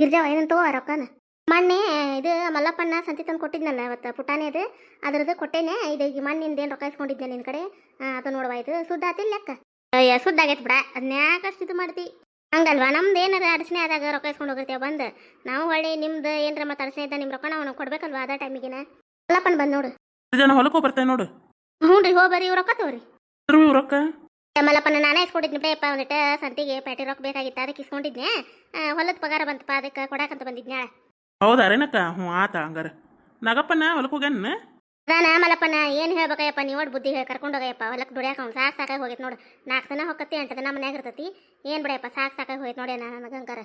ಗಿರ್ಜಾವ ಏನಂತ ರೊಕ್ಕನ ಮೊನ್ನೆ ಇದು ಮಲ್ಲಪ್ಪಣ್ಣ ಸಂತಿ ತಂದು ಕೊಟ್ಟಿದ್ನಲ್ಲ ಅವತ್ತು ಪುಟಾಣಿ ಅದು ಅದ್ರದ್ದು ಕೊಟ್ಟೇನೆ. ಇದು ಈಗ ಮಣ್ಣಿಂದ ಏನು ರೊಕ್ಕ ಇಸ್ಕೊಂಡಿದ್ದೆ ನಿನ್ನ ಕಡೆ, ಅದು ನೋಡುವ ಇದು ಸುದ್ದ ಆತಿಲ್ಲ ಲೆಕ್ಕ. ಅಯ್ಯ ಸುದ್ದ ಆಗೈತೆ ಬಿಡ, ಅದನ್ಯಾಕೆ ಅಷ್ಟು ಇದು ಮಾಡ್ತಿ ಹಂಗಲ್ವಾ? ನಮ್ದು ಏನಾರ ಅಡಚಣೆ ಆದಾಗ ರೊಕ್ಕ ಇಸ್ಕೊಂಡು ಹೋಗಿರ್ತೀವ ಬಂದು, ನಾವು ಹೊಳ್ಳಿ ನಿಮ್ದು ಏನಾರ ಮತ್ತೆ ಅಡಚಣೆ ಇದ್ದ ನಿಮ್ಮ ರೊಕ್ಕ ನಾವು ಕೊಡ್ಬೇಕಲ್ವಾ ಅದ ಟೈಮಿಗಿನ. ಮಲ್ಲಪ್ಪಣ್ಣ ಬಂದು ನೋಡು. ಜನ ಹೊಲಕ್ಕೂ ಬರ್ತೇನೆ ನೋಡು. ಹ್ಞೂ ರೀ, ಹೋಗ್ಬರಿ. ಇವ್ ರೊಕ್ಕ ತಗೋರಿ. ರೊಕ್ಕ ಮಲ್ಲಪ್ಪನ ನಾನೇ ಇಸ್ಕೊಂಡಿದ್ನಿ ಬೇಯಪ್ಪ, ಒಂದಿಟ್ಟು ಸಂತಿಗೆ ಪ್ಯಾಟಿ ರೊಕ್ಕ ಬೇಕಾಗಿತ್ತು, ಅದಕ್ಕೆ ಇಸ್ಕೊಂಡಿದ್ನೆ. ಹೊಲದ ಪಗಾರ ಬಂತಪ್ಪ, ಅದಕ್ಕೆ ಕೊಡಾಕಂತ ಬಂದಿದ್ನ್ಯಾಳ. ಹೌದಾ ರೇನಕ್ಕ? ಹ್ಞೂ ಆತ ಹಂಗಾರ. ನಾಗಪ್ಪನ ಹೊಲಕ್ಕೆ ಹೋಗ್ಯಾನ? ಅದಾನ ಮಲ್ಲಪ್ಪನ ಏನು ಹೇಳ್ಬೇಕಯ್ಯಪ್ಪ, ನೀವು ಒಟ್ಟು ಬುದ್ಧಿ ಹೇಳಿ ಕರ್ಕೊಂಡು ಹೋಗಯ್ಯಪ್ಪ ಹೊಲಕ್ಕೆ. ದುಡಿಯಾಕ ಅವ್ನು ಸಾಕಾಗಿ ಹೋಗೈತೆ ನೋಡು. 4 ದಿನ ಹೊಕ್ಕತ್ತಿ 8 ದಿನ ಮನ್ಯಾಗ ಇರ್ತೈತಿ. ಏನು ಬಿಡಯಪ್ಪ, ಸಾಕಾಗಿ ಹೋಗೈತೆ ನೋಡಿ ನನಗಂಕಾರ.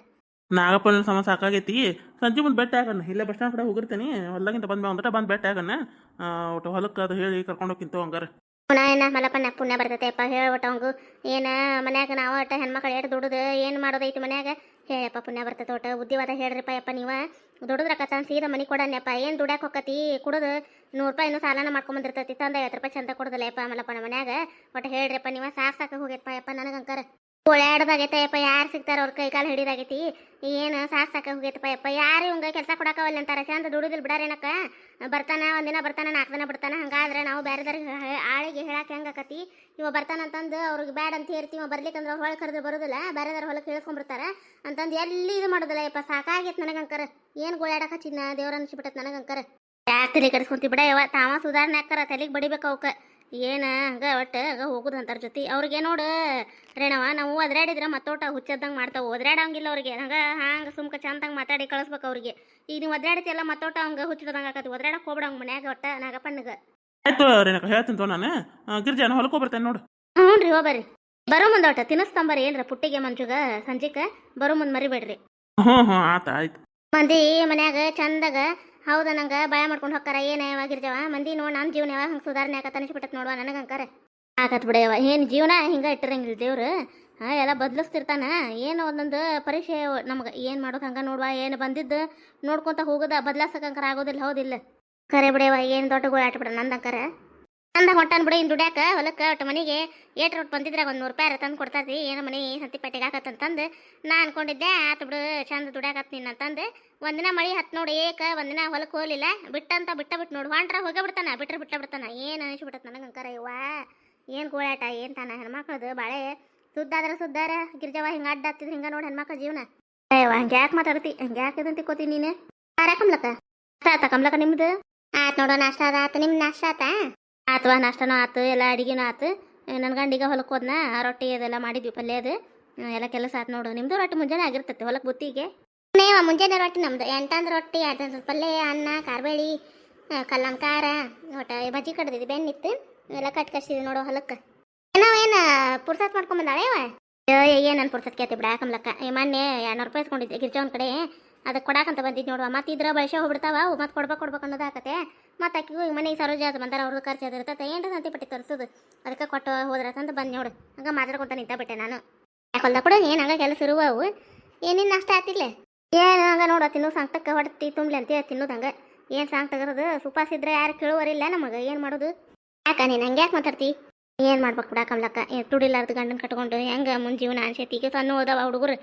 ನಾಗಪ್ಪನ ಸಮ ಸಾಕಾಗೈತಿ. ಸಂಜೆ ಮುಂದೆ ಬೆಟ್ಟ ಆಗಣ್ಣ, ಇಲ್ಲೇ ಬಸ್ ಸ್ಟ್ಯಾಂಡ್ ಕಡೆ ಹೋಗಿರ್ತೀನಿ. ಹೊಲ್ದಾಗಿಂತ ಬಂದ ಒಂದಟ ಬಂದು ಬೆಟ್ಟ ಆಗಣ್ಣ. ಒಟ್ಟು ಹೊಲಕ್ಕೆ ಅದು ಹೇಳಿ ಕರ್ಕೊಂಡು ಹೋಗ್ಕಿಂತ ಹಂಗಾರ. ಏನ ಮಲ್ಲಪ್ಪನ ಪುಣ್ಯ ಬರ್ತೈತೆಪ್ಪ ಹೇಳ್ಬಿಟ್ಟು ಅವಂಗು. ಏನು ಮನ್ಯಾಗ ನಾವು ಒಟ್ಟು ಹೆಣ್ಮಕ್ಳು ಎಷ್ಟು ದುಡುದು ಏನು ಮಾಡೋದೈತಿ ಮನ್ಯಾಗ ಹೇಳಪ್ಪ, ಪುಣ್ಯ ಬರ್ತೈತೆ. ಒಟ್ಟು ಬುದ್ಧಿವಾದ ಹೇಳ್ರಿಪ್ಪ ಯಪ್ಪ. ನೀವು ದುಡಿದ್ರಕ್ಕ ಸೀದಾ ಮನೆ ಕೊಡಣ್ಣಪ್ಪ. ಏನು ದುಡ್ಯಾಕೆ ಹೋಗತಿ ಕುಡುದು 100 ರೂಪಾಯಿ ಇನ್ನೂ ಸಾಲನ ಮಾಡ್ಕೊಂಬಂದಿರ್ತೈತಿ. ತಂದ 50 ರೂಪಾಯಿ ಚಂದ ಕೊಡುದಿಲ್ಲ ಯಪ್ಪ ಮಲ್ಲಪ್ಪನ ಮನ್ಯಾಗ. ಒಟ್ಟು ಹೇಳ್ರಿಪ್ಪ, ನೀವು ಸಾಕಾಗಿ ಹೋಗೈತಪ್ಪ ಯಪ್ಪ ನನಗಂಕಾರ. ಓಡಾಡ್ದಾಗೈತೆ ಯಪ್ಪ, ಯಾರು ಸಿಗ್ತಾರ ಅವ್ರ ಕೈ ಕಾಲು ಹಿಡಿದಾಗೈತಿ. ಏನು ಸಾಕಾಗಿ ಹೋಗೈತಪ್ಪ ಯಪ್ಪ. ಯಾರು ಇವಂಗ ಕೆಲಸ ಕೊಡಾಕವಲ್ಲ ಅಂತಾರೆ. ಚಂದ ದುಡುದಿಲ್ಲ ಬಿಡಾರೇನಕ್ಕ. ಬರ್ತಾನ ಒಂದಿನ ಬರ್ತಾನ, 4 ದಿನ ಬಿಡ್ತಾನ. ಹಂಗಾದ್ರೆ ನಾವು ಬೇರೆದವ್ರಿಗೆ ಆಳಿಗೆ ಹೇಳಕ್ಕೆ ಹೆಂಗಾಕತಿ. ಇವ ಬರ್ತಾನಂತಂದು ಅವ್ರಿಗೆ ಬ್ಯಾಡ್ ಅಂತ ಹೇಳ್ತೀವಿ. ಇವ ಬರ್ಲಿಕ್ಕಂದ್ರೆ ಹೊಳೆ ಕರೆದು ಬರೋದಿಲ್ಲ, ಬೇರೆದವ್ರ ಹೊಲಕ್ಕೆ ಹೇಳ್ಸ್ಕೊಂಡ್ಬಿಡ್ತಾರೆ ಅಂತಂದು ಎಲ್ಲಿ ಇದು ಮಾಡೋದಿಲ್ಲ ಯಪ್ಪ. ಸಾಕಾಗೈತೆ ನನಗಂಕರ. ಏನು ಗೋಳಾಡಕ ಚಿನ್ನ ದೇವ್ರ ಅನ್ಸಿಬಿಟ್ಟತ್ ನನಗಂಕರ. ಯಾಕೆ ತಲೆ ಕೆಡಿಸ್ಕೊಂತಿ ಬಿಡ ಯವ. ತಾವ ಸುಧಾರಣೆ ಹಾಕಾರ ತಲೆಗೆ ಬಡಿಬೇಕು ಅವಕ್ಕೆ. ಏನು ಹಂಗೆ ಒಟ್ಟು ಹಂಗೆ ಹೋಗುದು ಅಂತಾರ ಜೊತೆ ಅವ್ರಿಗೆ ನೋಡು ರೇಣವ. ನಾವು ಒದ್ರಾಡಿದ್ರೆ ಮತ್ತೋಟ ಹುಚ್ಚದ್ದಂಗೆ ಮಾಡ್ತಾವೆ. ಒದ್ರಾಡಂಗಿಲ್ಲ ಅವ್ರಿಗೆ. ಹಂಗೆ ಸುಮ್ಕ ಚಂದಂಗೆ ಮಾತಾಡಿ ಕಳಿಸ್ಬೇಕು ಅವ್ರಿಗೆ. ಈಗ ನೀವು ಒದ್ರಾಡ್ತಿಯಲ್ಲ ಮತ್ತೋಟ ಹಂಗೆ ಹುಚ್ಚದಂಗೆ ಆಕತಿ. ಒದ್ರಾಡಕ್ಕೆ ಹೋಗ್ಬಿಡಂಗೆ ಮನ್ಯಾಗ ಒಟ್ಟ ನಾಗಪ್ಪಣ್ಣಗೆ. ಆಯ್ತು ರೇಣಕ್ಕ, ಹೇಳ್ತೀನಿ ನಾನು. ಗಿರ್ಜಾನ ಹೊಲಕ್ಕೂ ಬರ್ತೇನೆ ನೋಡು. ಹ್ಞೂ ರೀ, ಹೋಗ್ಬರ್ರಿ. ಬರೋ ಮುಂದೆ ಒಟ್ಟು ತಿನ್ನಿಸ್ತಂಬರಿ ಏನ್ರ ಪುಟ್ಟಿಗೆ ಮಂಜುಗ ಸಂಜೆಗೆ ಬರೋ ಮುಂದೆ ಮರಿಬೇಡ್ರಿ. ಹ್ಞೂ ಹ್ಞೂ ಆತ ಆಯ್ತು. ಮಂದಿ ಮನ್ಯಾಗ ಚಂದಾಗ ಹೌದಾ ನಂಗೆ ಬಾಯ ಮಾಡ್ಕೊಂಡು ಹೋಗ್ತಾರ. ಏನು ಯಾವಾಗಿರ್ಜವ ಮಂದಿ ನೋಡಿ ನಮ್ಮ ಜೀವನ ಯಾವಾಗ ಹಂಗೆ ಸುಧಾರಣೆ ಆಕತ್ತ ಅನಿಸ್ಬಿಟ್ಟತ್ ನೋಡುವ ನನಗಂಕಾರ. ಆಕತ್ ಬಿಡವ. ಏನು ಜೀವನ ಹಿಂಗೆ ಇಟ್ಟಿರಂಗಿಲ್ಲ ದೇವ್ರು. ಎಲ್ಲ ಬದಲಿಸ್ತಿರ್ತಾನ. ಏನು ಒಂದೊಂದು ಪರೀಕ್ಷೆ ನಮ್ಗೆ ಏನು ಮಾಡೋದು ಹಂಗೆ ನೋಡುವ. ಏನು ಬಂದಿದ್ದು ನೋಡ್ಕೊತ ಹೋಗೋದ ಬದಲಾಸಕ್ಕಂಕರ ಆಗೋದಿಲ್ಲ. ಹೌದಿಲ್ಲ ಕರೆ ಬಿಡವ. ಏನು ದೊಡ್ಡ ಗೋಳ ಆಟ ಬಿಡ ನಂದಂಕರ. ನಂದಾಗ ಹೊಂಟಾನ ಬಿಡ. ಇನ್ನು ದುಡ್ಯಾಕ ಹೊಲಕ್ಕೆ ಒಟ್ಟು ಮನೆಗೆ ಏಟ್ರ ಒಟ್ಟು ಬಂದಿದ್ರಾಗ 100 ರೂಪಾಯಿ ತಂದು ಕೊಡ್ತಾರ್ರಿ. ಏನು ಮನೆ ಹತ್ತಿಪೇಟೆಗೆ ಹಾಕತ್ತಂತಂದು ನಾ ಅನ್ಕೊಂಡಿದ್ದೆ. ಆತು ಬಿಡು ಚಂದ ದುಡ್ಯಾಕತ್ ನೀನು ಅಂತಂದು. ಒಂದಿನ ಮಳೆ ಹತ್ತು ನೋಡಿ ಒಂದಿನ ಹೊಲಕ್ಕೆ ಹೋಗಲಿಲ್ಲ. ಬಿಟ್ಟು ನೋಡು ಹೊಂಟ್ರ ಹೋಗೇ ಬಿಡ್ತಾನ. ಬಿಡ್ತಾನ. ಏನು ಅನಿಸ್ಬಿಟ್ಟತ್ ನನಗಂಕರ. ಇವ್ವ ಏನು ಗೋಳಾಟ ಏನು ತಾನ ಹೆಣ್ಮಕ್ಳದು ಬಾಳೆ ಸುದ್ದಾದ್ರೆ ಸುದ್ದಾರ. ಗಿರ್ಜವ ಹಿಂಗೆ ಅಡ್ಡ ಹತ್ತಿದ್ರೆ ಹಿಂಗೆ ನೋಡಿ ಹೆಣ್ಮಕ್ಳ ಜೀವನ. ಅಯ್ಯವ ಹಂಗೆ ಯಾಕೆ ಮಾತಾಡ್ತಿ, ಹಂಗೆ ಯಾಕೆ ಇದಂತ ಕೋತಿ ನೀನು. ಕಮ್ಲಕ್ಕ ಆತ ಕಮ್ಲಕ್ಕ ನಿಮ್ದು ಆತು ನೋಡೋ. ನಾಷ್ಟ ಅದ ಆತು. ನಿಮ್ದು ನಾಷ್ಟ ಆತ? ಆತವಾ ನಾಷ್ಟನೂ ಆತು, ಎಲ್ಲ ಅಡಿಗೆನೂ ಆತು. ನನ್ನ ಗಂಡಿಗೆ ಹೊಲಕ್ಕೆ ಹೋದ್ನ ರೊಟ್ಟಿ ಅದೆಲ್ಲ ಮಾಡಿದ್ವಿ, ಪಲ್ಯ ಅದು ಎಲ್ಲ ಕೆಲಸ ಆತು ನೋಡು. ನಿಮ್ದು ರೊಟ್ಟಿ ಮುಂಜಾನೆ ಆಗಿರ್ತೈತೆ ಹೊಲಕ್ಕೆ ಬುತ್ತಿಗೆ. ಮುಂಜಾನೆ ರೊಟ್ಟಿ ನಮ್ದು 8 ರೊಟ್ಟಿ 8 ಪಲ್ಯ ಅನ್ನ ಖಾರಬೇಳಿ ಕಲ್ಲಂ ಖಾರ ಒಟ್ಟು ಬಜ್ಜಿ ಕಡ್ದಿದ್ದು ಬೆಣ್ಣಿತ್ತು ಎಲ್ಲ ಕಟ್ಕಸಿದ್ವಿ ನೋಡು ಹೊಲಕ್ಕೆ. ನಾವೇನು ಪುರ್ಸತ್ ಮಾಡ್ಕೊಂಬಂದಾಳೆ ಇವ. ಏನು ಪುರ್ಸತ್ ಕೇಳ್ತಿ ಬಿಡ ಕಮ್ಲಕ್ಕ. ಮೊನ್ನೆ 200 ರೂಪಾಯಿ ಇಸ್ಕೊಂಡಿದ್ದೆ ಗಿರ್ಜವನ್ ಕಡೆ. ಅದಕ್ಕೆ ಕೊಡಾಕಂತ ಬಂದಿದ್ದು ನೋಡುವ. ಮತ್ತೆ ಇದ್ರ ಬಳಸೆ ಹೋಗ್ಬಿಡ್ತಾವ. ಮತ್ತೆ ಕೊಡ್ಬೇಕು ಅನ್ನೋದು ಆಕತೆ. ಮತ್ತು ಅಕ್ಕಿಗೂ ಈಗ ಮನೆಗೆ ಸರೋಜ ಅದು ಬಂದಾರ, ಅವ್ರದ್ದು ಖರ್ಚು ಅದು ಇರ್ತೈತೆ. ಏನು ಸಂತಿ ಪಟ್ಟಿ ತರಿಸೋದು ಅದಕ್ಕೆ ಕೊಟ್ಟು ಹೋದ್ರತಂತ ಬಂದು ನೋಡು. ಹಂಗೆ ಮಾತಾಡ್ಕೊಂತ ನಿಂತ ಬಿಟ್ಟೆ ನಾನು. ಯಾಕೊಲ್ದ ಕೂಡ ಏನು ಹಂಗೆ ಕೆಲಸ ಇರುವ ಅವು. ಏನೇನು ನಷ್ಟ ಆತಿಲ್ಲ. ಏನು ಹಂಗೆ ನೋಡು ತಿನ್ನೋ ಸಂಕಟಕ್ಕೆ ಹೊಡ್ತಿ ತುಂಬಲಿ ಅಂತ ತಿನ್ನೋದು ಹಂಗೆ. ಏನು ಸಾಂಗ್ ತೆಗರೋದು ಸುಪಾಸಿದ್ರೆ ಯಾರು ಕೇಳುವರಿಲ್ಲ ನಮಗೆ. ಏನು ಮಾಡೋದು ಯಾಕ ನೀನು ಹಂಗೆ ಯಾಕೆ ಮಾತಾಡ್ತಿ. ಏನು ಮಾಡ್ಬೇಕು ಬಿಡ ಕಮ್ಲಕ್ಕ. ತುಡಿಲಾರ್ದು ಗಂಡನ ಕಟ್ಕೊಂಡು ಹೆಂಗೆ ಮುಂದೆ ಜೀವನ ಅನ್ಸೈತಿ. ಈಗ ಸಣ್ಣ ಹೋದವ ಹುಡುಗರು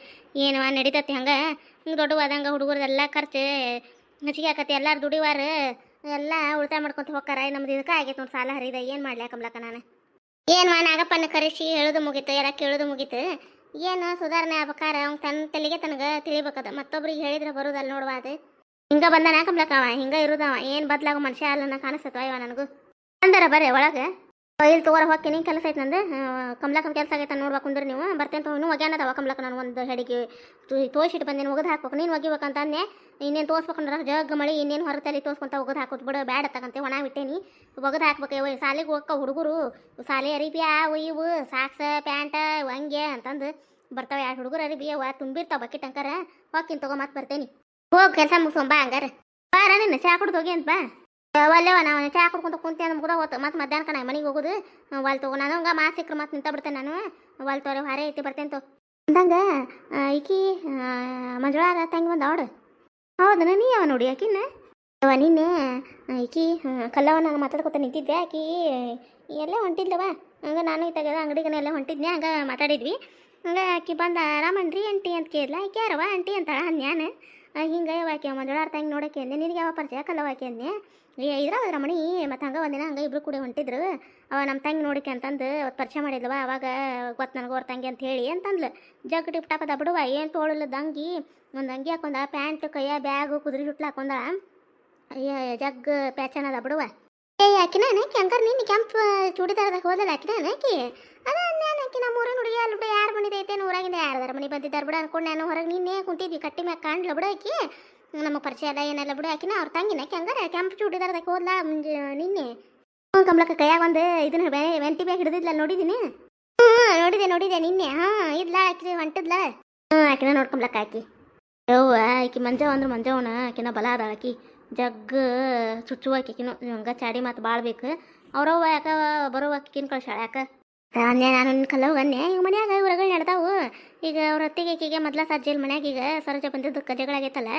ಏನು ನಡೀತತಿ ಹಂಗೆ. ಹಿಂಗೆ ದೊಡ್ಡವಾದಂಗೆ ಹುಡುಗರದೆಲ್ಲ ಖರ್ಚು ಹೆಚ್ಚಿಗೆ ಆಕತಿ. ಎಲ್ಲರೂ ದುಡಿವಾರ ಎಲ್ಲ ಉಳಿತಾಯ ಮಾಡ್ಕೊತ ಹೋಗ್ತಾರ. ನಮ್ದು ಇದಕ್ಕೆ ಆಗೈತೆ ನೋಡಿ ಸಾಲ ಹರಿದ. ಏನು ಮಾಡ್ಲಿ ಕಮ್ಲಕ್ಕ ನಾನು. ಏನು ನಾಗಪ್ಪನ ಕರೆಸಿ ಹೇಳೋದು ಮುಗೀತು, ಎಲ್ಲ ಕೇಳೋದು ಮುಗೀತು. ಏನು ಸುಧಾರಣೆ ಆಗ್ಬೇಕಾರ ಅವ್ನು ತನ್ನ ತಲೆಗೆ ತನಗೆ ತಿಳಿಬೇಕದ. ಮತ್ತೊಬ್ರಿಗೆ ಹೇಳಿದ್ರೆ ಬರೋದಲ್ಲ ನೋಡುವ. ಅದು ಹಿಂಗೆ ಬಂದಾನ ಕಮ್ಲಕ್ಕ. ಅವ ಹಿಂಗೆ ಇರೋದವ. ಏನು ಬದಲಾಗೋ ಮನುಷ್ಯ ಅಲ್ಲ ಕಾಣಿಸ್ತವ ಇವ ನನಗೂ. ಅಂದಾರ ಬರ್ರಿ ಒಳಗೆ. ಇಲ್ಲಿ ತಗೋರ ಹೋಗ್ತೀನಿ, ಕೆಲಸ ಐತೆ ನಂದು. ಕಮ್ಲಕ್ಕನ ಕೆಲಸ ಆಗೈತೆ ನೋಡ್ಬೇಕು ಅಂದ್ರೆ ನೀವು ಬರ್ತೇನೆ ತಗೋ. ಇನ್ನೂ ಒಗ್ಯಾನದವ ಕಮ್ಲಕ್ಕ. ನಾನು ಒಂದು ಹೆಡಿಗೆ ತೋರಿಸಿಟ್ಟು ಬಂದೇನು ಒಗದು ಹಾಕ್ಬೇಕು. ನೀನು ಒಗಿಬೇಕಂತ ಅಂದೆ. ಇನ್ನೇನು ತೋರಿಸ್ಬೇಕಂದ್ರೆ ಜಗ್ ಮಳೆ ಇನ್ನೇನು ಹೊರತಲ್ಲಿ ತೋರಿಸ್ಕೊಂತ ಒಗದು ಹಾಕೋದು ಬಿಡು. ಬ್ಯಾಡ ತಗಂತೆ ಒಣ ಬಿಟ್ಟೇನಿ. ಒಗದು ಹಾಕ್ಬೇಕು. ಇವ ಸಾಲಿಗೆ ಹೋಗಕ್ಕ ಹುಡುಗರು ಸಾಲಿ ಅರಿಬಿ ಅವು ಇವು ಸಾಕ್ಸ್ ಪ್ಯಾಂಟ ಹಂಗೆ ಅಂತಂದು ಬರ್ತಾವೆ. 2 ಹುಡುಗರು ಅರಿಬಿ ಅವ ತುಂಬಿರ್ತಾವ ಬಕೆಟ್ ಅಂಕಾರ. ಹೋಗ್ತೀನಿ ತಗೋ ಮತ್ತೆ ಬರ್ತೇನೆ. ಹೋಗಿ ಕೆಲಸ ಮುಗಿಸೋಂಬ ಹಂಗಾರ. ಬಾರ ನಿನ್ನ ಚಾ ಕುಡ್ದು ಹೋಗಿ ಅಂತ ಬಾ. ಒಲ್ಲೆವ ನಾವು ಚಾ ಕುಡ್ಕೊಂತ ಕುಂತೆ ಅಂತ ಮುಗ್ದ ಹೋತು. ಮತ್ತೆ ಮಧ್ಯಾಹ್ನ ಕಣ ಮನೆಗೆ ಹೋಗೋದು. ಒಲ್ ತಗೋ ನಾನು ಹಂಗೆ ಮಾತು ಸಿಕ್ಕರು ಮತ್ತೆ ನಿಂತ ಬಿಡ್ತೇನೆ ನಾನು. ಒಲ್ ತೋರಿ ಹಾರೇ ಐತಿ ಬರ್ತೇನೆ ತೋ ಅಂದಂಗೆ. ಈಕಿ ಮಂಜುಳಾಗ ತಂಗಿ ಬಂದ ಅವಡು. ಹೌದನ ನೀ ಯಾವ ನೋಡಿ ಆಕಿನ ಅವ ನಿನ್ನೆ ಈಕಿ ಕಲ್ಲವ ನಾನು ಮಾತಾಡ್ಕೊತ ನಿಂತಿದ್ದೆ. ಆಕಿ ಎಲ್ಲೇ ಹೊಂಟಿದ್ಲವ. ಹಂಗೆ ನಾನು ತೆಗೆದ ಅಂಗಡಿಗನೆ ಎಲ್ಲ ಹೊಂಟಿದ್ನೆ. ಹಂಗೆ ಮಾತಾಡಿದ್ವಿ. ಹಂಗೆ ಆಕಿ ಬಂದ ಆರಾಮನ್ರಿ ಆಂಟಿ ಅಂತ ಕೇಳಿದ್ಲ ಆಕೆ ಯಾರವ ಆಂಟಿ ಅಂತಾಳ ಅನ್ಯಾನ ಹಿಂಗೆ ಆಕೆ ಮಂಜುಳಾರ ತಂಗಿ ನೋಡೋಕೆ ಅಂದೆ ನಿನಗೆ ಯಾವ ಪರಿಚಯ ಕಲ್ಲವ ಆಕೆ ಅಂದೆ ಇದ್ರಾವ ರಮಣಿ ಮತ್ತು ಹಂಗೆ ಒಂದಿನ ಹಂಗೆ ಇಬ್ರು ಕೂಡ ಹೊಂಟಿದ್ರು ಅವ ನಮ್ಮ ತಂಗಿ ನೋಡಿಕೆ ಅಂತಂದು ಅವತ್ತು ಪರಿಚಯ ಮಾಡಿದ್ಲವ ಅವಾಗ ಗೊತ್ತು ನನಗೆ ಅವ್ರ ತಂಗಿ ಅಂತ ಹೇಳಿ ಅಂತಂದ್ಲು ಜಗ್ ಟಿಪ್ ಟಾಪದ ಬಿಡುವ ಏನು ತೋಳಲ್ಲದ ಅಂಗಿ ಒಂದು ಅಂಗಿ ಹಾಕೊಂಡ ಪ್ಯಾಂಟ್ ಕೈಯ ಬ್ಯಾಗು ಕುದುರೆ ಜುಟ್ಲು ಹಾಕೊಂಡ ಅಯ್ಯ ಜಗ್ ಪ್ಯಾಚನ್ ಅದ ಬಿಡುವ ಆಕಿನ ಆಕಿ ಹಂಗಾರೆ ನಿನ್ನ ಕೆಂಪು ಚೂಡಿದಾರದಾಗ ಹೋದಲ್ಲ ಆಕಿನ ಆಕಿ ಅದ ನಾನು ಆಕಿ ನಮ್ಮ ಊರಿನ ಹುಡುಗಿ ಅಲ್ಲಿ ಬಿಡ ಯಾರು ಬಂದಿದ್ದೈತೆ ಊರಾಗಿಂದ ಯಾರ್ದಾರ ಮನೆ ಬಂದಿದ್ದಾರೆ ಬಿಡ ಅನ್ಕೊಂಡು ನಾನು ಹೊರಗೆ ನಿನ್ನೆ ಕುಂತಿದ್ವಿ ಕಟ್ಟಿ ಮ್ಯಾಗ ಕಾಣ್ಲ ಬಿಡ ಆಕಿ ನಮಗೆ ಪರಿಚಯ ಅದ ಏನೆಲ್ಲ ಬಿಡು ಆಕಿನ ಅವ್ರ ತಂಗಿನ ಆಕಿ ಹಂಗಾರೆ ಕೆಂಪು ಚೂಡಿದಾರದಾಗ ಹೋದ್ಲ ನಿನ್ನೆ ಕಮಲಕ್ಕ ಕೈಯಾಗ ಒಂದು ಇದನ್ನ ವೆಂಟಿ ಬ್ಯಾಗ್ ಹಿಡಿದಿದ್ಲ ನೋಡಿದೀನಿ ನೋಡಿದೆ ನಿನ್ನೆ ಇದ್ಲ ಆಕಿ ಹೊಂಟಿದ್ಲ ಆಕಿನ ನೋಡ್ಕೊಂಬ್ಲಕ್ಕ ಆಕಿ ಯವ್ವ ಆಕಿ ಮಂಜವ ಅಂದ್ರೆ ಮಂಜವನ ಆಕಿನ ಬಲ ಅದಾಳ ಆಕಿ ಜಗ್ ಚುಚ್ಚುವ ಆಕಿನು ಹಂಗೆ ಚಾಡಿ ಮಾತು ಭಾಳ ಬೇಕು ಅವ್ರವ್ವ ಯಾಕ ಬರುವ ಆಕಿನ ಕಳ್ಸಾಳ ಯಾಕ ಅಂದೆ ನಾನು ನಿನ್ನ ಕಲ್ಲವ್ ಗನ್ನೆ ಈಗ ಮನ್ಯಾಗ ಹೊರಗಳು ನಡ್ದಾವು ಈಗ ಅವ್ರ ಅತ್ತಿಗೆ ಆಕಿಗೆ ಮೊದ್ಲ ಸಜ್ಜೆಲ್ ಮನ್ಯಾಗ ಈಗ ಸರೋಜ ಬಂದಿದ್ದಕ್ಕೆ ಜಗಳಾಗೈತಲ್ಲ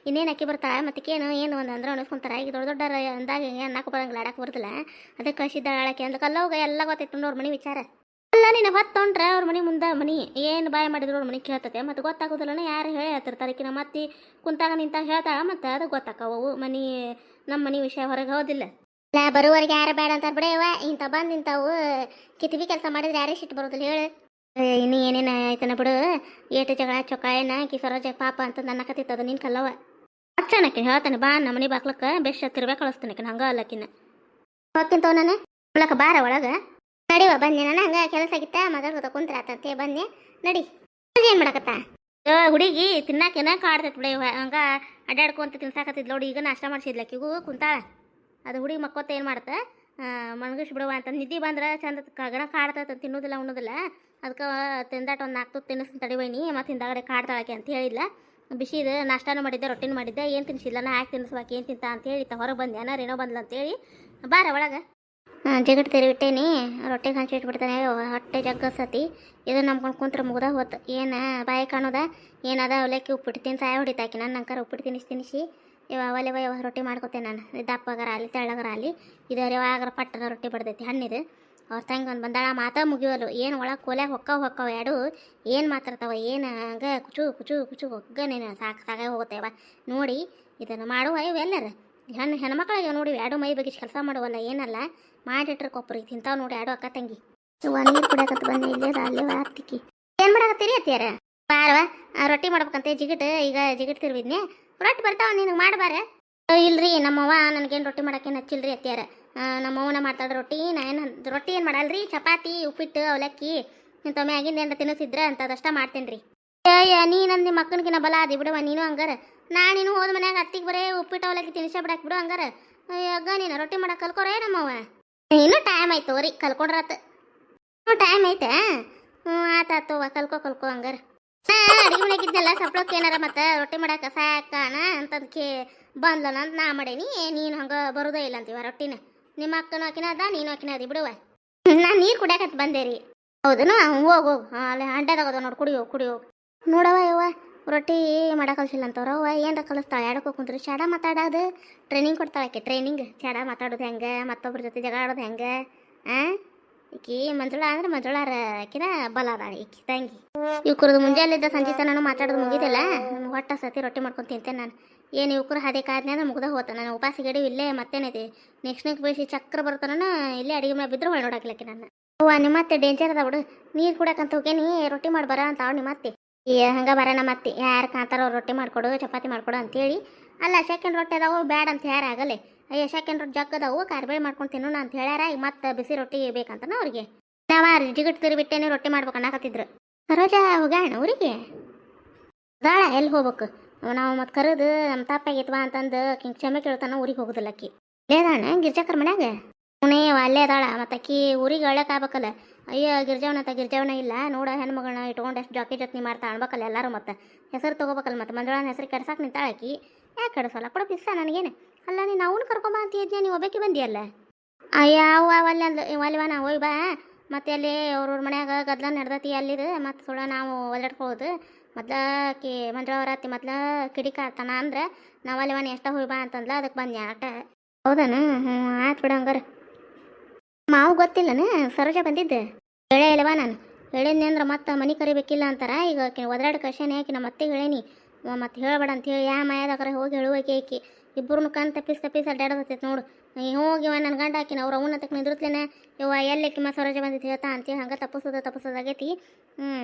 ಇನ್ನೇನು ಅಕ್ಕಿ ಬರ್ತಾಳ ಮತ್ತಕ್ಕೇನು ಏನು ಒಂದು ಅಂದ್ರೆ ಅನಿಸ್ಕೊಂತಾರ ಈಗ ದೊಡ್ಡ ದೊಡ್ಡರ ಅಂದಾಗ ಹಿಂಗೆ ಅನ್ನಕ್ಕೆ ಬರಂಗಿಲ್ಲ ಆಡಕ್ಕೆ ಬರ್ತಲ್ಲ ಅದಕ್ಕೆ ಕಳಿಸಿದ್ದಾಳ ಆಳಕ್ಕೆ ಅಂದ್ರೆ ಕಲ್ಲವ್ಗ ಎಲ್ಲ ಗೊತ್ತೈತು ಅವ್ರ ಮನೆ ವಿಚಾರ ಅಲ್ಲ ನೀನು ಹೊತ್ತೊಂಡ್ರೆ ಅವ್ರ ಮನೆ ಮುಂದೆ ಮನೆ ಏನು ಬಾಯ್ ಮಾಡಿದ್ರು ಅವ್ರ ಮನೆ ಕೇಳ್ತತೆ ಮತ್ತು ಗೊತ್ತಾಗೋದಿಲ್ಲ ಯಾರು ಹೇಳಿ ಹೇಳ್ತಿರ್ತಾರೆ ಈಕಿನ ಮತ್ತೆ ಕುಂತಾಗ ನಿಂತಾಗ ಹೇಳ್ತಾಳ ಮತ್ತು ಅದು ಗೊತ್ತಾಕವು ಮನೆ ನಮ್ಮ ಮನೆ ವಿಷಯ ಹೊರಗೆ ಹೋದಿಲ್ಲ ಇಲ್ಲ ಬರುವವರೆಗೆ ಯಾರು ಬೇಡ ಅಂತಾರೆ ಬಿಡ ಇವ ಇಂಥ ಬಂದು ಇಂಥವು ಕಿತಿಬಿ ಕೆಲಸ ಮಾಡಿದ್ರೆ ಯಾರೇ ಸಿಟ್ಟು ಬರೋದಿಲ್ಲ ಹೇಳು ಇನ್ನು ಏನೇನು ಆಯ್ತಾನ ಬಿಡು ಏಟು ಜಗಳ ಚೊಕ್ಕ ಏನ ಆಕಿ ಸರೋಜ ಪಾಪ ಅಂತ ಅನ್ನಕತ್ತಿತ್ತದು ನಿನ್ನ ಕಲ್ಲವ ಹಚ್ಚನಕ್ಕೆ ಹೇಳ್ತಾನೆ ಬಾ ನಮ್ಮ ಮನೆ ಬಾಕ್ಲಕ್ಕೆ ಬೆಸ್ಟ್ ತಿರ್ಬೇಕು ಕಳಿಸ್ತಾನೆ ಹಂಗ ಅಲ್ಲಕ್ಕಿನ ಹೋಗ್ತಿಂತವ ನಾನು ಒಳಕ್ಕೆ ಬಾರ ಒಳಗೆ ನಡಿವ ಬನ್ನಿ ನಾನು ಹಂಗೆ ಕೆಲಸ ಆಗಿತ್ತ ಮಾತಾಡ್ಕೊತ ಕುಂತ್ರ ಆತಂತೆ ಬನ್ನಿ ನಡಿ ಏನು ಮಾಡಕತ್ತ ಹುಡುಗಿ ತಿನ್ನಾಕೇನ ಕಾಡ್ತೈತೆ ಬಿಡ ಇವ ಹಂಗೆ ಅಡ್ಡಾಡ್ಕೊಂತ ತಿನ್ಸಾಕತ್ತಿದ್ಲ ನೋಡಿ ಈಗ ನಾಷ್ಟ ಮಾಡಿಸಿದ್ಲಕ್ಕಿಗೂ ಕುಂತಾಳ ಅದು ಹುಡುಗಿ ಮಕ್ಕೊತ್ತ ಏನು ಮಾಡ್ತಾ ಮಣಗಿಸ್ ಬಿಡುವ ಅಂತ ನಿದ್ದೆ ಬಂದ್ರೆ ಚಂದ ಕಗಣ ಕಾಡ್ತೈತೆ ತಿನ್ನೋದಿಲ್ಲ ಉಣ್ಣೋದಿಲ್ಲ ಅದಕ್ಕೆ ತಿಂದಾಟ ಒಂದು 4 ತುತ್ತು ತಿನ್ನಿಸ್ ತಡಿವೈನಿ ಮತ್ತು ಹಿಂದಾಗಡೆ ಕಾಡ್ತಾಳಕ್ಕೆ ಅಂತ ಹೇಳಿಲ್ಲ ಬಿಸಿದು ನಾಷ್ಟಾನು ಮಾಡಿದ್ದೆ ರೊಟ್ಟಿನೂ ಮಾಡಿದ್ದೆ ಏನು ತಿನ್ಸಿಲ್ಲ ನಾ ಯಾಕೆ ತಿನ್ನಿಸ್ಬೇಕು ಏನು ತಿಂತ ಅಂತ ಹೇಳಿ ಹೊರಗೆ ಬಂದೆ ಏನಾರು ಏನೋ ಬಂದ್ಲ ಅಂತೇಳಿ ಬಾರ ಒಳಗೆ ಜಗಟ್ ತೆರಿಬಿಟ್ಟೇನಿ ರೊಟ್ಟಿಗೆ ಹಂಚಿ ಇಟ್ಬಿಡ್ತಾನೆ ಹೊಟ್ಟೆ ಜಗ್ಗಸತಿ ಇದನ್ನು ನಂಬ್ಕೊಂಡು ಕುಂತ್ರೆ ಮುಗ್ದ ಹೋತು ಏನು ಬಾಯಿ ಕಾಣೋದ ಏನದ ಅವಲಕ್ಕಿ ಉಪ್ಪಿಟ್ಟು ತಿಂದು ಸಾಯ ಹೊಡಿತಾಕಿ ನಾನು ನಂಕರ ಉಪ್ಪಿಟ್ಟು ತಿನ್ನಿಸಿ ಒಲೆ ರೊಟ್ಟಿ ಮಾಡ್ಕೊತೇನೆ ನಾನು ದಪ್ಪಗರ ಆಗಲಿ ತೆಳ್ಳಗರ ಆಗಲಿ ಇದು ಯಾವಾಗರ ಪಟ್ಟನ ರೊಟ್ಟಿ ಬಡ್ದೈತಿ ಹಣ್ಣಿದು ಅವ್ರ ತಂಗಿ ಒಂದು ಬಂದಾಳ ಮಾತಾ ಮುಗಿಯೋಲು ಏನು ಒಳಗೆ ಕೋಲ್ಯಾಗ ಹೊಕ್ಕವ ಎರಡು ಏನು ಮಾತಾಡ್ತಾವ ಏನು ಹಂಗೆ ಕುಚು ಹೊಗ್ಗನೇನು ಸಾಕಾಗಿ ಹೋಗುತ್ತೇವ ನೋಡಿ ಇದನ್ನು ಮಾಡುವ ಇವೆಲ್ಲರ ಹೆಣ್ಮಕ್ಳಿಗೆ ನೋಡಿ ಎರಡು ಮೈ ಬಗ್ಗಿಸಿ ಕೆಲಸ ಮಾಡುವಲ್ಲ ಏನಲ್ಲ ಮಾಡಿಟ್ರೆ ಕೊಪ್ಪರಿ ತಿಂತಾವ್ ನೋಡಿ ಎರಡು ಅಕ್ಕ ತಂಗಿ ನೀರು ಕುಡಿಯಕತ್ತ ಬನ್ನಿ ಇಲ್ಲೇ ಅಲ್ಲೇ ಆರ್ತಿಕ್ಕಿ ಏನು ಮಾಡಕತ್ತೀರಿ ಅತ್ತಿಯಾರ ಬಾರವ ರೊಟ್ಟಿ ಮಾಡ್ಬೇಕಂತೆ ಈಗ ಜಿಗಿಟ್ ತಿರ್ವಿದ್ನೆ ರೊಟ್ಟಿ ಬರ್ತಾವ ನಿನಗೆ ಮಾಡಬಾರ ಇಲ್ರಿ ನಮ್ಮವ್ವ ನನಗೇನು ರೊಟ್ಟಿ ಮಾಡಕ್ಕೇನು ಹಚ್ಚಿಲ್ರಿ ಅತ್ತಿಯಾರ ನಮ್ಮವ್ವನ ಮಾಡ್ತಾಳೆ ರೊಟ್ಟಿ ರೊಟ್ಟಿ ಏನು ಮಾಡಲ್ರಿ ಚಪಾತಿ ಉಪ್ಪಿಟ್ಟು ಅವಲಕ್ಕಿ ಇಂಥ ಮ್ಯಾಗಿಂದ ಏನಾರ ತಿನ್ನಿಸಿದ್ರ ಅಂತದಷ್ಟ ಮಾಡ್ತೇನೆ ರೀ ನೀ ನಿಮ್ಮ ಅಕ್ಕನಿಗಿನ ಬಲ ಅದಿ ಬಿಡವ ನೀನು ಹಂಗಾರ ನೀನು ಹೋದ ಮನ್ಯಾಗ ಅತ್ತಿಗೆ ಬರೇ ಉಪ್ಪಿಟ್ಟು ಅವಲಕ್ಕಿ ತಿನ್ನಿಸ ಬಿಡಾಕ್ ಬಿಡು ಹಂಗಾರ ಅಗ್ಗ ನೀನು ರೊಟ್ಟಿ ಮಾಡಕ್ಕೆ ಕಲ್ಕೊರೇ ನಮ್ಮವ್ವ ಇನ್ನೂ ಟೈಮ್ ಆಯ್ತು ರೀ ಕಲ್ಕೊಂಡ್ರಾತ ಟೈಮ್ ಐತೆ ಆತಾತವ ಕಲ್ಕೊ ಹಂಗಾರ ಅಡಿಗೆ ಮನೆಗಿದ್ದೆಲ್ಲ ಸಪ್ಳಕ್ಕೆ ಏನಾರ ಮತ್ತೆ ರೊಟ್ಟಿ ಮಾಡಕ್ಕೆ ಸಾಕಣ ಅಂತದಕ್ಕೆ ಬಂದ್ಲನ ಅಂತ ನಾ ಮಾಡೇನಿ ನೀನು ಹಂಗೆ ಬರೋದೇ ಇಲ್ಲ ಅಂತೀವ ರೊಟ್ಟಿನ ನಿಮ್ಮ ಅಕ್ಕನೂ ಹಾಕಿನ ಅದ ನೀನು ಹಾಕಿನ ಅದಿ ಬಿಡುವ ನಾನು ನೀರು ಕುಡಿಯಕತ್ ಬಂದೆ ರೀ ಹೌದನು ಹೋಗು ಅಲ್ಲಿ ಹಂಡೆದಾಗದ ನೋಡಿ ಕುಡಿ ಹೋಗು ನೋಡವ ಯವ್ವ ರೊಟ್ಟಿ ಮಾಡಕ್ಕೆ ಕಲ್ಸಿಲ್ಲ ಅಂತವ್ರವ್ವ ಏನರ ಕಲಿಸ್ತಾಳೆ ಆಡಕ್ಕೆ ಕುಂತ್ರಿ ಚಾಡ ಮಾತಾಡೋದು ಟ್ರೈನಿಂಗ್ ಕೊಡ್ತಾಳೆ ಟ್ರೈನಿಂಗ್ ಚಾಡ ಮಾತಾಡೋದು ಹೆಂಗೆ ಮತ್ತೊಬ್ರ ಜೊತೆ ಜಗಳ ಆಡೋದು ಹೆಂಗೆ ಈಕಿ ಮಂಜುಳ ಅಂದ್ರೆ ಮಂಜುಳಾರ ಆಕಿನ ಬಲ ಅದಾಳ ಈಕಿ ತಂಗಿ ಇವ್ಕರದು ಮುಂಜಾನೆಲಿದ್ದ ಸಂಜೆ ತನೂ ಮಾತಾಡೋದು ಮುಗಿದಿಲ್ಲ ಹೊಟ್ಟ ಸತಿ ರೊಟ್ಟಿ ಮಾಡ್ಕೊಂಡು ತಿಂತೇನೆ ನಾನು ಏನು ಇವ್ಕರು ಹಾದಿ ಕಾದ್ನೆ ಅಂದ್ರೆ ಮುಗ್ದ ಹೋತ ನಾನು ಉಪಾಸಿಗಡಿ ಇಲ್ಲೇ ಮತ್ತೇನೈತಿ ನೆಕ್ಸ್ಟ್ ಬೇಸಿ ಚಕ್ರ ಬರ್ತಾನ ಇಲ್ಲೇ ಅಡಿಗೆ ಮೇಲೆ ಬಿದ್ದರೂ ಹೊಳೆ ನೋಡಾಕ್ಲಕ್ಕೆ ನನ್ನ ನಿಮ್ಮ ಮತ್ತೆ ಡೇಂಜರ್ ಅದ ಬಿಡು ನೀರು ಕುಡಕಂತ ಹೋಗೇನಿ ರೊಟ್ಟಿ ಮಾಡಿ ಬರ ಅಂತ ಅವ್ನು ನಿಮ್ಮತ್ತೆ ಹಂಗೆ ಬರೋಣ ಮತ್ತೆ ಯಾರು ಕಾಂತಾರ ಅವ್ರು ರೊಟ್ಟಿ ಮಾಡ್ಕೊಡು ಚಪಾತಿ ಮಾಡ್ಕೊಡು ಅಂತೇಳಿ ಅಲ್ಲ ಸೆಕೆಂಡ್ ರೊಟ್ಟಿ ಅದಾವು ಬ್ಯಾಡ ಅಂತ ಯಾರು ಆಗಲ್ಲೇ ಅಯ್ಯ ಸೆಕೆಂಡ್ ರೊಟ್ಟಿ ಜಗ್ಗದವು ಕಾರ್ಬೇಳೆ ಮಾಡ್ಕೊಂಡು ತಿನ್ನೋಣ ಅಂತ ಹೇಳ್ಯಾರ ಈಗ ಮತ್ತೆ ಬಿಸಿ ರೊಟ್ಟಿ ಬೇಕಂತ ಅವ್ರಿಗೆ ನಾವ ಜಿಗಿಟ್ ತಿರುಬಿಟ್ಟೇನೆ ರೊಟ್ಟಿ ಮಾಡ್ಬೇಕು ಅನ್ನಕತ್ತಿದ್ರು ಸರೋಜ ಹೋಗ್ಯಾಣ ಊರಿಗೆ ಅದಾಳ ಎಲ್ಲಿ ಹೋಗ್ಬೇಕು ನಾವು ಮತ್ತೆ ಕರೆದು ನಮ್ಮ ತಪ್ಪಾಗಿತ್ವಾ ಅಂತಂದು ಕ್ಷಮೆ ಕೇಳ್ತಾನ ಊರಿಗೆ ಹೋಗುದಿಲ್ಲ ಅಕ್ಕಿ ಲೇದಾಣ ಗಿರ್ಜಾಕರ್ ಮನ್ಯಾಗ ಅಲ್ಲೇ ಅದಾಳ ಮತ್ತು ಅಕ್ಕಿ ಊರಿಗೆ ಆಗ್ಬೇಕಲ್ಲ ಅಯ್ಯೋ ಗಿರ್ಜಾವನ ಇಲ್ಲ ನೋಡ ಹೆಣ್ಮಗಳನ್ನ ಇಟ್ಕೊಂಡು ಎಷ್ಟು ಜೊತೆ ಮಾಡ್ತಾ ಅನ್ಬೇಕಲ್ಲ ಎಲ್ಲರೂ ಮತ್ತೆ ಹೆಸರು ತೊಗೋಬೇಕಲ್ಲ ಮತ್ತೆ ಮಂಜುಳನ ಹೆಸರು ಕೆಡ್ಸಾಕ್ ನಿಂತಾಳಕಿ ಯಾಕೆ ಕೆಡಿಸಲ್ಲ ಕೊಡ ಪಿಸ್ಸ ನನಗೇನು ಅಲ್ಲ ನೀನು ಅವನು ಕರ್ಕೊಂಬ ಅಂತ ಇದ್ದೆ ನೀವು ಒಬ್ಬಾಕಿ ಬಂದಿಯಲ್ಲ ಅಯ್ಯ ಅಲ್ಲಿ ಅಂದ್ಲು ಒಲಿವ ನಾವು ಹೋಯ್ ಬಾ ಮತ್ತೆ ಅಲ್ಲಿ ಅವ್ರವ್ರ ಮನ್ಯಾಗ ಗದ್ಲ ನಡ್ದತಿ ಅಲ್ಲಿದು ಮತ್ತು ಸುಳ ನಾವು ಒದ್ದಾಡ್ಕೊಳ್ಳೋದು ಮೊದ್ಲಕಿ ಮಂಜುಳವ್ರ ಅತ್ತಿ ಮೊದ್ಲು ಕಿಡಿಕಾತನ ಅಂದ್ರೆ ನಾವು ಅಲ್ಲಿವನ ಎಷ್ಟ ಹೋಯ್ ಬಾ ಅಂತಂದ್ಲ ಅದಕ್ಕೆ ಬಂದೆ ಆಟ ಹೌದನು ಆಯ್ತು ಬಿಡ ಹಂಗಾರ ಮಾವು ಗೊತ್ತಿಲ್ಲನ ಸರೋಜ ಬಂದಿದ್ದೆ ಹೇಳೇ ಇಲ್ಲವಾ ನಾನು ಹೇಳೇನಿ ಅಂದ್ರೆ ಮತ್ತೆ ಮನೆ ಕರಿಬೇಕಿಲ್ಲ ಅಂತಾರ. ಈಗ ಆಕೆ ಒದ್ರಾಡಿ ಕಳ್ಸೇನೆ ಆಕಿ ನಮ್ಮ ಅತ್ತೆಗೆ ಹೇಳೇನಿ ಮತ್ತೆ ಹೇಳಬೇಡ ಅಂತ ಹೇಳಿ ಯಾ ಮಾಯದಾಕರ ಹೋಗಿ ಹೇಳುವಕ್ಕೆ ಆಕಿ ಇಬ್ಬರನ್ನು ಕಣ್ ತಪ್ಪಿಸಿ ಅಡ್ಡಾಡತೈತೆ ನೋಡು. ಹೋಗಿವ ನನ್ನ ಗಂಡ ಹಾಕಿನ ಅವ್ರ ಅವನ್ನ ತಕ್ಕ ನಿಂದ್ರತ್ಲೇನೆ ಇವ ಎಲ್ಲಕ್ಕೆ ಸ್ವರಾಜ ಬಂದಿತ್ತು ಹೇಳ್ತಾ ಅಂತೇಳಿ ಹಂಗೆ ತಪ್ಪಿಸೋದಾಗೈತಿ.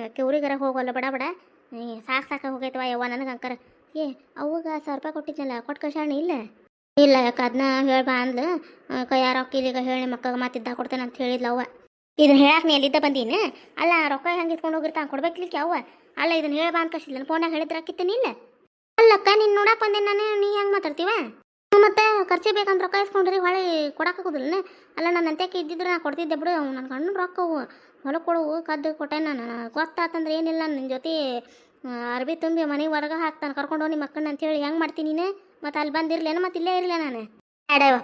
ಆಕೆ ಊರಿಗಾರ ಹೋಗಲ್ಲ ಬಡ ಬಡ ಸಾಕು ಹೋಗೈತವ ಯವ್ವ ನನಗೆ ಅಂಕರ. ಅವಾಗ 1,000 ರೂಪಾಯಿ ಕೊಟ್ಟಿದ್ನಲ್ಲ ಕೊಟ್ಟು ಕಳ್ಸಾಣಿ ಇಲ್ಲ ಇಲ್ಲ ಯಾಕೆ ಅದನ್ನ ಹೇಳ್ಬಾ ಅಂದ್ಲು. ಯಾರ ಅಕ್ಕಿಲೀಗ ಹೇಳಿ ಮಕ್ಕಳಿಗೆ ಮಾತಿದ್ದ ಕೊಡ್ತೇನೆ ಅಂತ ಹೇಳಿದ್ಲ ಅವ್ವ. ಇದನ್ನ ಹೇಳಕ್ಕೆ ನೀ ಎಲ್ಲಿದ್ದ ಬಂದೀನಿ ಅಲ್ಲ ರೊಕ್ಕ ಹೆಂಗೆ ಇಸ್ಕೊಂಡು ಹೋಗಿರ್ತಾ ಕೊಡ್ಬೇಕಿಲ್ಕೆ ಅವ್ವ. ಅಲ್ಲ ಇದನ್ನ ಹೇಳ್ಬಾ ಅಂತ ಕಳಿಸಿಲ್ಲ ಫೋನಾಗ ಹೇಳಿದ್ರೆ ಹಾಕಿತ್ತೇನೆ ಇಲ್ಲ. ಅಲ್ಲಕ್ಕ ನೀನು ನೋಡಕ್ಕೆ ಬಂದೆ ನಾನು ನೀ ಹೆಂಗೆ ಮಾತಾಡ್ತೀವ ಮತ್ತೆ ಖರ್ಚು ಬೇಕಂತ ರೊಕ್ಕ ಇಸ್ಕೊಂಡ್ರಿ ಹೊಳೆ ಕೊಡಕ್ಕಾಗೋದಿಲ್ಲ. ಅಲ್ಲ ನನ್ನ ಅಂತ್ಯಕ್ಕೆ ಇದ್ದಿದ್ರೆ ನಾ ಕೊಡ್ತಿದ್ದೆ ಬಿಡು. ನನ್ನ ಗಂಡು ರೊಕ್ಕ ಅವು ಹೊಲಕ್ಕೆ ಕೊಡವು ಕದ್ದು ಕೊಟ್ಟೆ ನಾನು ಗೊತ್ತಾತಂದ್ರೆ ಏನಿಲ್ಲ ನಿನ್ನ ಜೊತೆ ಅರ್ಬಿ ತುಂಬಿ ಮನೆಗೆ ಹೊರಗೆ ಹಾಕ್ತಾನೆ ಕರ್ಕೊಂಡು ಹೋಗಿ ಮಕ್ಕಳನ್ನ ಅಂತೇಳಿ ಹೆಂಗೆ ಮಾಡ್ತೀನಿ ನೀನು. ಮತ್ತು ಅಲ್ಲಿ ಬಂದಿರ್ಲೇನು ಮತ್ತು ಇಲ್ಲೇ ಇರಲಿಲ್ಲ ನಾನು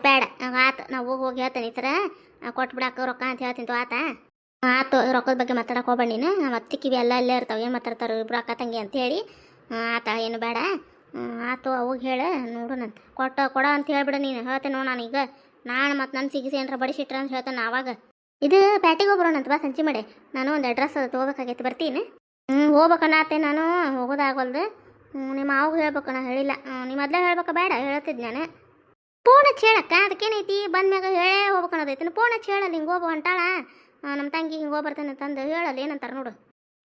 ಬೇಡ ಆತು ನಾವು ಹೋಗಿ ಹೇಳ್ತೇನೆ ಈ ಥರ ಕೊಟ್ಬಿಡಾಕ ರೊಕ್ಕ ಅಂತ ಹೇಳ್ತೀನಿ ಆತ ಆತು. ರೊಕ್ಕದ ಬಗ್ಗೆ ಮಾತಾಡಕ್ಕೆ ಹೋಗ್ಬೇಡ ನೀನು ಮತ್ತೆ ಕಿವಿ ಎಲ್ಲ ಇಲ್ಲೇ ಇರ್ತಾವೆ ಏನು ಮಾತಾಡ್ತಾರೆ ಇಬ್ರು ಅಕ್ಕ ತಂಗಿ ಅಂತೇಳಿ ಆತ ಏನು ಬೇಡ ಆತು ಅವಾಗ ಹೇಳ ನೋಡೋಣಂತ ಕೊಡ ಅಂತ ಹೇಳ್ಬಿಡ ನೀನು ಹೇಳ್ತೇನೆ ನೋಡು ನಾನೀಗ ನಾನು ಮತ್ತು ನನ್ನ ಸಿಗಿಸಿ ಏನಾರ ಬಡಿಸಿಟ್ರ ಅಂತ ಹೇಳ್ತೇನೆ ಆವಾಗ. ಇದು ಪ್ಯಾಟಿಗೆ ಹೋಗ್ಬರೋಣಂತ ಬಾ ಸಂಜೆ ಮಾಡಿ ನಾನು ಒಂದು ಅಡ್ರೆಸ್ ತೊಗೋಬೇಕಾಗೈತಿ ಬರ್ತೀನಿ. ಹೋಗ್ಬೇಕನ್ನತ್ತೆ ನಾನು ಹೋಗೋದಾಗಲ್ದು. ನಿಮ್ಮ ಮಾವಿಗೆ ಹೇಳ್ಬೇಕು ನಾ ಹೇಳಿಲ್ಲ ನಿಮ್ಮ ಮೊದಲೇ ಹೇಳ್ಬೇಕಾ ಬೇಡ ಹೇಳ್ತಿದ್ದೆ ನಾನು. ಫೋನ್ ಹಚ್ಚಿ ಹೇಳಕ್ಕ ಅದಕ್ಕೇನೈತಿ ಬಂದ್ಮ್ಯಾಗ ಹೇಳೇ ಹೋಗ್ಬೇಕು ಅನ್ನೋದೈತಿ. ಫೋನ್ ಹಚ್ಚಿ ಹೇಳಲ್ಲ ಹಿಂಗೆ ಹೋಗ್ಬೋ ಹೊಂಟಾಳ ನಮ್ಮ ತಂಗಿ ಹಿಂಗೆ ಹೋಗ್ಬರ್ತೇನೆ ತಂದು ಹೇಳಲ್ಲ ಏನಂತಾರೆ ನೋಡು.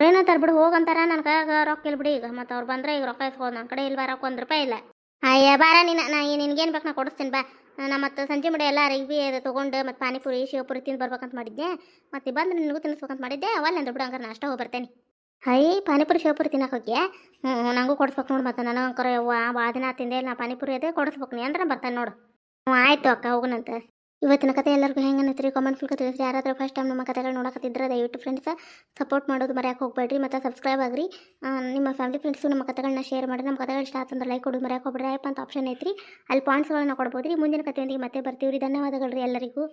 ಏನಂತಾರೆ ಬಿಡು ಹೋಗಂತಾರ ನನ್ನ ಕೈಯಾಗ ರೊಕ್ಕ ಇಲ್ಲ ಬಿಡಿ ಈಗ ಮತ್ತು ಅವ್ರು ಬಂದರೆ ಈಗ ರೊಕ್ಕ ಇಸ್ಕೋದು ನನ್ನ ಕಡೆ ಇಲ್ಲ ರೊಕ್ಕ 1 ರೂಪಾಯಿ ಇಲ್ಲ. ಅಯ್ಯ ಬಾರ ನಾ ನಿನ್ಗೇನು ಬೇಕು ನಾ ಕೊಡಿಸ್ತೀನಿ ಬಾ. ನಾ ಮತ್ತು ಸಂಜೆ ಮುಡಿ ಎಲ್ಲ ಅರಿವಿ ಅದು ತೊಗೊಂಡು ಮತ್ತು ಪಾನಿಪುರಿ ಶಿವಪುರಿ ತಿಂದು ಬರ್ಬೇಕಂತ ಮಾಡಿದ್ದೆ ಮತ್ತು ಬಂದು ನಿನಗೂ ತಿನ್ನಿಸ್ಬೇಕಂತ ಮಾಡಿದ್ದೆ ಅವಲ್ಲ ಅಂದ್ರೆ ಬಿಡು ಹಂಗಾರೆ ನಾ ಅಷ್ಟೇ ಹೋಗಿ ಬರ್ತೇನೆ. ಪಾನಿಪುರಿ ಶಿವಪುರಿ ತಿನ್ನಕ್ಕೆ ಹೋಗಿ ನನಗೂ ಕೊಡಿಸ್ಬೇಕು ನೋಡು ಮತ್ತು ನನಗೆ ಅಂಕರ ಯವ್ವ ಭಾಳ ದಿನ ತಿಂದೆ ನಾ ಪಾನಿಪುರಿ ಅದೇ ಕೊಡಿಸ್ಬೇಕು ನೀ ಅಂದ್ರೆ ಬರ್ತಾನೆ ನೋಡು. ಆಯಿತು ಅಕ್ಕ ಹೋಗೋಣಂತ. ಇವತ್ತಿನ ಕತೆ ಎಲ್ಲರಿಗೂ ಹೆಂಗೆ ಅನ್ನತ್ತೀರಿ ಕಾಮೆಂಟ್ ಫುಲ್ ತಿಳಿಸ್ರಿ. ಯಾರಾದರೂ ಫಸ್ಟ್ ಟೈಮ್ ನಮ್ಮ ಕತೆಗಳು ನೋಡಕತ್ತಿದ್ರೆ ದಯವಿಟ್ಟು ಫ್ರೆಂಡ್ಸ್ ಸಪೋರ್ಟ್ ಮಾಡೋದು ಮರೆಯಕ್ಕೆ ಹೋಗ್ಬೇಡ್ರಿ ಮತ್ತು ಸಬ್ಸ್ಕ್ರೈಬ್ ಆಗಿರಿ. ನಿಮ್ಮ ಫ್ಯಾಮಿಲಿ ಫ್ರೆಂಡ್ಸು ನಮ್ಮ ಕತೆಗಳನ್ನ ಶೇರ್ ಮಾಡಿ ನಮ್ಮ ಕತೆಗಳು ಇಷ್ಟ ಆತಂದ್ರೆ ಲೈಕ್ ಕೊಡೋದು ಮರೆಯಕ್ಕೆ ಹೋಗ್ಬೇಡ್ರಿ. ಆಯ್ತು ಅಂತ ಆಪ್ಷನ್ ಐತ್ರಿ ಅಲ್ಲಿ ಪಾಯಿಂಟ್ಸ್ಗಳನ್ನ ಕೊಡ್ಬೋದು ರೀ. ಮುಂದಿನ ಕತೆಯೊಂದಿಗೆ ಮತ್ತೆ ಬರ್ತೀವಿ ರೀ. ಧನ್ಯವಾದಗಳು ರೀ ಎಲ್ಲರಿಗೂ.